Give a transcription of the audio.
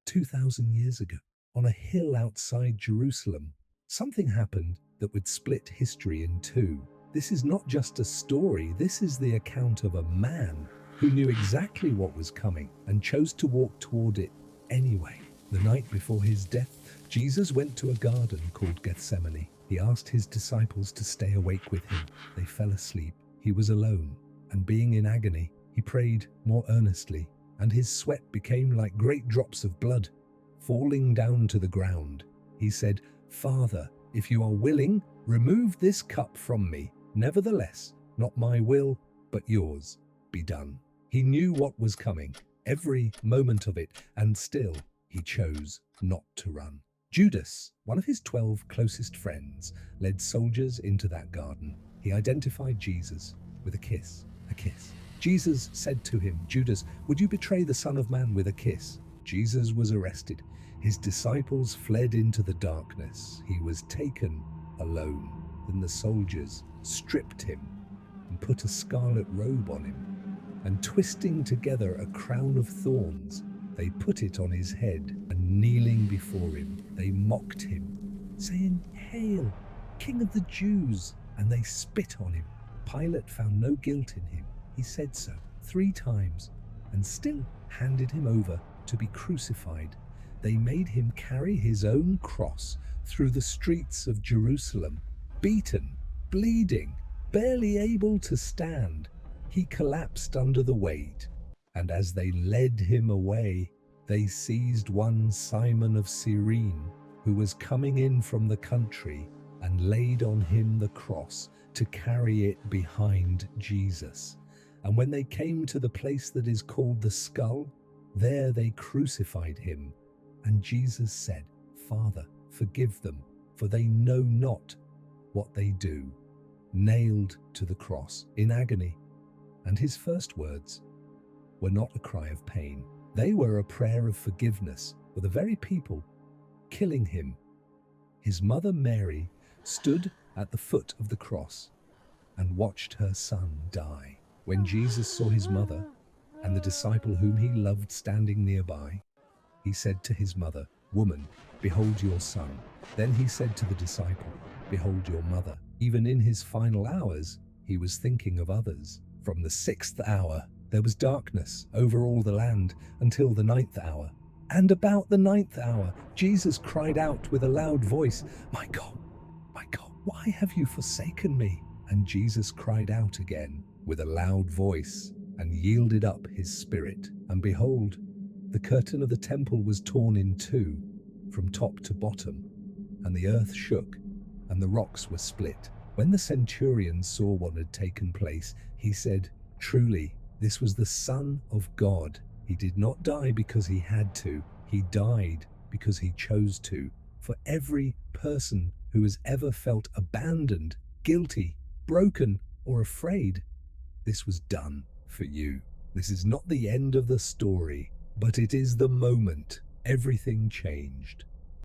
2,000 years ago, on a hill outside Jerusalem, something happened that would split history in two. This is not just a story, this is the account of a man who knew exactly what was coming and chose to walk toward it anyway. The night before his death, Jesus went to a garden called Gethsemane. He asked his disciples to stay awake with him. They fell asleep. He was alone, and being in agony, he prayed more earnestly, and his sweat became like great drops of blood falling down to the ground. He said, "Father, if you are willing, remove this cup from me. Nevertheless, not my will, but yours be done." He knew what was coming, every moment of it, and still he chose not to run. Judas, one of his 12 closest friends, led soldiers into that garden. He identified Jesus with a kiss. A kiss. Jesus said to him, "Judas, would you betray the Son of Man with a kiss?" Jesus was arrested. His disciples fled into the darkness. He was taken alone. Then the soldiers stripped him and put a scarlet robe on him, and twisting together a crown of thorns, they put it on his head, and kneeling before him, they mocked him, saying, "Hail, King of the Jews!" And they spit on him. Pilate found no guilt in him. He said so 3 times, and still handed him over to be crucified. They made him carry his own cross through the streets of Jerusalem, beaten, bleeding, barely able to stand. He collapsed under the weight, and as they led him away, they seized one Simon of Cyrene, who was coming in from the country, and laid on him the cross to carry it behind Jesus. And when they came to the place that is called the Skull, there they crucified him. And Jesus said, "Father, forgive them, for they know not what they do." Nailed to the cross in agony. And his first words were not a cry of pain. They were a prayer of forgiveness for the very people killing him. His mother Mary stood at the foot of the cross and watched her son die. When Jesus saw his mother and the disciple whom he loved standing nearby, he said to his mother, "Woman, behold your son." Then he said to the disciple, "Behold your mother." Even in his final hours, he was thinking of others. From the 6th hour, there was darkness over all the land until the 9th hour. And about the 9th hour, Jesus cried out with a loud voice, my God, why have you forsaken me?" And Jesus cried out again with a loud voice and yielded up his spirit. And behold, the curtain of the temple was torn in two from top to bottom, and the earth shook, and the rocks were split. When the centurion saw what had taken place, he said, "Truly, this was the Son of God." He did not die because he had to. He died because he chose to. For every person who has ever felt abandoned, guilty, broken, or afraid, this was done for you. This is not the end of the story, but it is the moment everything changed.